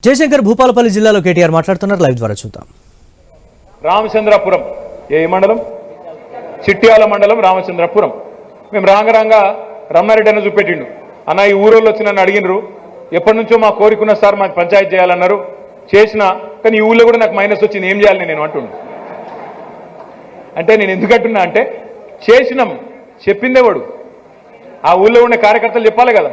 జయశంకర్ భూపాలపల్లి జిల్లాలో కేటీఆర్ మాట్లాడుతున్నారు. లైవ్ ద్వారా చూద్దాం. రామచంద్రపురం ఏ మండలం? చిట్యాల మండలం రామచంద్రపురం. మేము రాంగరాంగా రమ్మారెడ్డి అన్న చూపెట్టిండు. అన్న ఈ ఊరోళ్ళు వచ్చి నన్ను అడిగినరు, ఎప్పటి నుంచో మా కోరికున్న సార్ మాకు పంచాయతీ చేయాలన్నారు, చేసిన కానీ ఈ ఊళ్ళో కూడా నాకు మైనస్ వచ్చింది, ఏం చేయాలని నేను అంటున్నా. అంటే నేను ఎందుకంటున్నా అంటే చేసినాం, చెప్పిందేవాడు ఆ ఊళ్ళో ఉండే కార్యకర్తలు చెప్పాలి కదా,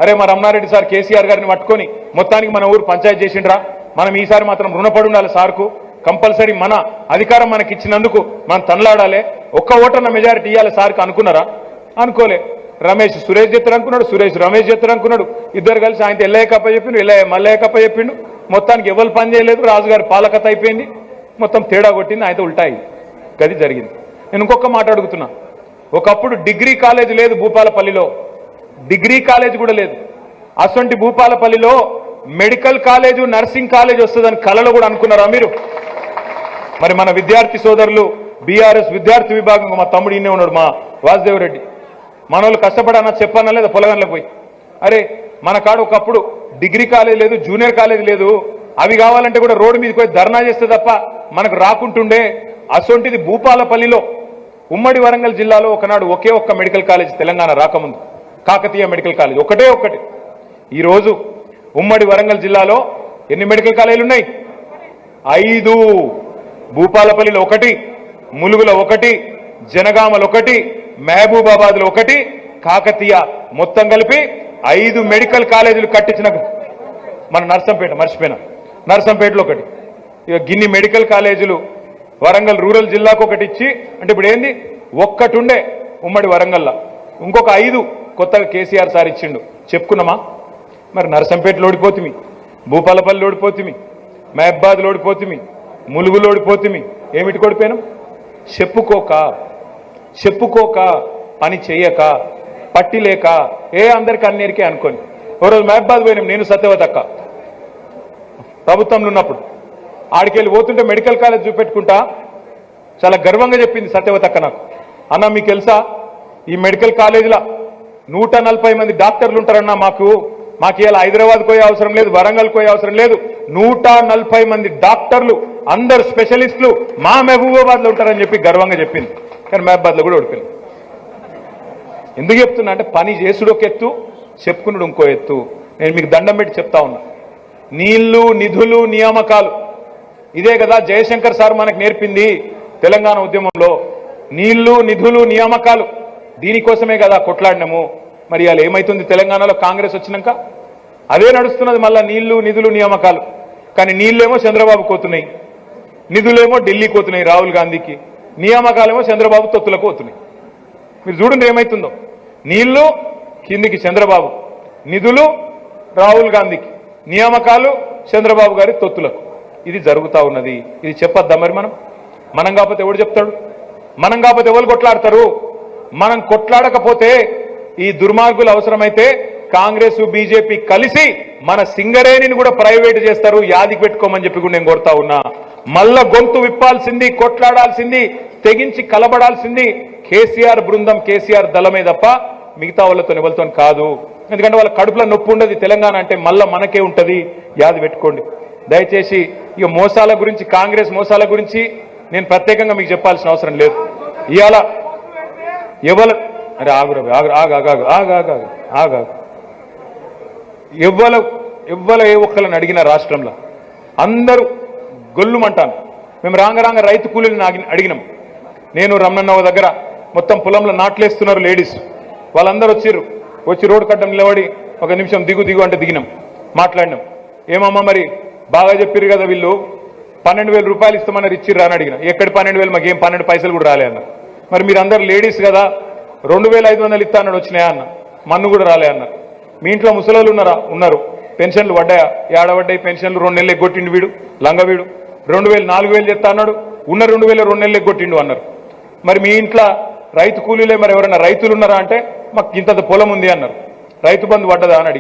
అరే మా రమణారెడ్డి సార్ కేసీఆర్ గారిని పట్టుకొని మొత్తానికి మన ఊరు పంచాయతీ చేసిండ్రా, మనం ఈసారి మాత్రం రుణపడి ఉండాలి సార్కు, కంపల్సరీ మన అధికారం మనకి ఇచ్చినందుకు మనం తనలాడాలి, ఒక్క ఓటర్న మెజారిటీ ఇవ్వాలి సార్కి అనుకున్నారా? అనుకోలే. రమేష్ సురేష్ చేస్తారు అనుకున్నాడు, సురేష్ రమేష్ చేస్తారు అనుకున్నాడు, ఇద్దరు కలిసి ఆయన ఎల్లయ్య కప్ప చెప్పిండు, ఎల్లయ్య మల్లయ్య కప్ప చెప్పిండు. మొత్తానికి ఎవరు పని చేయలేదు, రాజుగారి పాలకత అయిపోయింది, మొత్తం తేడా కొట్టింది, ఆయనతో ఉల్టాయి. గది జరిగింది. నేను ఇంకొక మాట అడుగుతున్నా, ఒకప్పుడు డిగ్రీ కాలేజ్ లేదు భూపాలపల్లిలో, డిగ్రీ కాలేజ్ కూడా లేదు. అసొంటి భూపాలపల్లిలో మెడికల్ కాలేజు నర్సింగ్ కాలేజ్ వస్తుందని కలలో కూడా అనుకున్నారా మీరు? మరి మన విద్యార్థి సోదరులు బీఆర్ఎస్ విద్యార్థి విభాగం మా తమ్ముడు ఇన్నే ఉన్నాడు, మా వాసుదేవరెడ్డి, మన వాళ్ళు కష్టపడన్నా చెప్పన్నా లేదా పొలగంలోకి పోయి, అరే మన కాడ ఒకప్పుడు డిగ్రీ కాలేజ్ లేదు, జూనియర్ కాలేజ్ లేదు, అవి కావాలంటే కూడా రోడ్డు మీదకి పోయి ధర్నా చేస్తే తప్ప మనకు రాకుంటుండే. అసొంటిది భూపాలపల్లిలో ఉమ్మడి వరంగల్ జిల్లాలో ఒకనాడు ఒకే ఒక్క మెడికల్ కాలేజ్ తెలంగాణ రాకముందు, కాకతీయ మెడికల్ కాలేజ్ ఒకటే ఒక్కటి. ఈరోజు ఉమ్మడి వరంగల్ జిల్లాలో ఎన్ని మెడికల్ కాలేజీలు ఉన్నాయి? 5. భూపాలపల్లిలో 1, ములుగులో 1, జనగామలో 1, మహబూబాబాద్లో 1, కాకతీయ, మొత్తం కలిపి 5 మెడికల్ కాలేజీలు కట్టించిన మన నర్సంపేట, మర్చిపోయినా నర్సంపేటలో 1. ఇక గిన్ని మెడికల్ కాలేజీలు వరంగల్ రూరల్ జిల్లాకు 1 ఇచ్చి, అంటే ఇప్పుడు ఏంది, 1 ఉండే ఉమ్మడి వరంగల్లో, ఇంకొక 5 కొత్తగా కేసీఆర్ సార్ ఇచ్చిండు. చెప్పుకున్నామా? మరి నర్సంపేటలో ఓడిపోతుమి, భూపాలపల్లి ఓడిపోతుమి, మహబాద్లో ఓడిపోతుమి, ములుగులో ఓడిపోతుమి. ఏమిటి ఓడిపోయినాం? చెప్పుకోక పని చేయక పట్టి లేక అందరికి అన్నిరికే అనుకోని. ఓ రోజు మహబాద్ పోయినాం, నేను సత్యవతక్క ప్రభుత్వంలో ఉన్నప్పుడు. ఆడికెళ్ళి పోతుంటే మెడికల్ కాలేజ్ చూపెట్టుకుంటా చాలా గర్వంగా చెప్పింది సత్యవతక్క నాకు, అన్న మీకు తెలుసా ఈ మెడికల్ కాలేజీలో 140 మంది డాక్టర్లు ఉంటారన్నా, మాకు ఇలా హైదరాబాద్ పోయే అవసరం లేదు, వరంగల్ పోయే అవసరం లేదు, 140 మంది డాక్టర్లు అందరు స్పెషలిస్టులు మా మహబూబాబాద్ లో ఉంటారని చెప్పి గర్వంగా చెప్పింది. కానీ మహబాద్ లో కూడా ఓడిపోయింది. ఎందుకు చెప్తున్నా అంటే పని చేసుడు ఒక ఎత్తు, చెప్పుకున్నాడు ఇంకో ఎత్తు. నేను మీకు దండం పెట్టి చెప్తా ఉన్నా, నీళ్లు నిధులు నియామకాలు ఇదే కదా జయశంకర్ సార్ మనకు నేర్పింది తెలంగాణ ఉద్యమంలో. నీళ్లు నిధులు నియామకాలు దీనికోసమే కదా కొట్లాడినాము. మరి ఇవాళ ఏమైతుంది తెలంగాణలో కాంగ్రెస్ వచ్చినాక? అదే నడుస్తున్నది మళ్ళా, నీళ్లు నిధులు నియామకాలు. కానీ నీళ్ళేమో చంద్రబాబు కోతున్నాయి, నిధులేమో ఢిల్లీ కోతున్నాయి రాహుల్ గాంధీకి, నియామకాలేమో చంద్రబాబు తొత్తులకు పోతున్నాయి. మీరు చూడండి ఏమైతుందో, నీళ్లు కిందికి చంద్రబాబు, నిధులు రాహుల్ గాంధీకి, నియామకాలు చంద్రబాబు గారి తొత్తులకు. ఇది జరుగుతూ ఉన్నది. ఇది చెప్పొద్దా మరి? మనం కాకపోతే ఎవడు చెప్తాడు? మనం కాకపోతే ఎవరు కొట్లాడతారు? మనం కొట్లాడకపోతే ఈ దుర్మార్గులు అవసరమైతే కాంగ్రెస్ బీజేపీ కలిసి మన సింగరేణిని కూడా ప్రైవేట్ చేస్తారు, యాదికి పెట్టుకోమని చెప్పి కూడా నేను కోరుతా ఉన్నా. మళ్ళా గొంతు విప్పాల్సింది, కొట్లాడాల్సింది, తెగించి కలబడాల్సింది కేసీఆర్ బృందం, కేసీఆర్ దళమే తప్ప మిగతా వాళ్ళతో ఎవరితో కాదు. ఎందుకంటే వాళ్ళ కడుపులో నొప్పి ఉండదు తెలంగాణ అంటే, మళ్ళా మనకే ఉంటది, యాది పెట్టుకోండి దయచేసి. ఇక మోసాల గురించి, కాంగ్రెస్ మోసాల గురించి నేను ప్రత్యేకంగా మీకు చెప్పాల్సిన అవసరం లేదు. ఇవాళ ఎవరు అరే ఎవ్వల ఏ ఒక్కళ్ళని అడిగిన రాష్ట్రంలో అందరూ గొల్లుమంటాను. మేము రాంగ రైతు కూలీలను అడిగినాం. నేను రమణన్న దగ్గర మొత్తం పొలంలో నాట్లేస్తున్నారు లేడీస్, వాళ్ళందరూ వచ్చి రోడ్డు కట్టం నిలబడి ఒక నిమిషం దిగు అంటే దిగినాం, మాట్లాడినాం. ఏమమ్మా మరి బాగా చెప్పారు కదా, వీళ్ళు 12,000 రూపాయలు ఇస్తామన్నారు, ఇచ్చిర్రా అని అడిగిన. ఎక్కడి 12,000? మాకేం 12 పైసలు కూడా రాలే అన్న. మరి మీరు అందరు లేడీస్ కదా, 2,500 ఇస్తా అన్నాడు, వచ్చినాయా అన్న. మన్ను కూడా రాలే అన్న. మీ ఇంట్లో ముసలోళ్ళు ఉన్నారా? ఉన్నారు. పెన్షన్లు పడ్డాయా? ఏడబడ్డాయి పెన్షన్లు. 2 నెలలు ఎగ్గొట్టిండు వీడు లంగవీడు. 2,000 4,000 చెప్తా అన్నాడు, ఉన్న 2,000 2 నెలలు ఎగ్గొట్టిండు అన్నారు. మరి మీ ఇంట్లో రైతు కూలీలే, మరి ఎవరైనా రైతులు ఉన్నారా అంటే మాకు ఇంత పొలం ఉంది అన్నారు. రైతు బంధు పడ్డదా అని అడిగిన.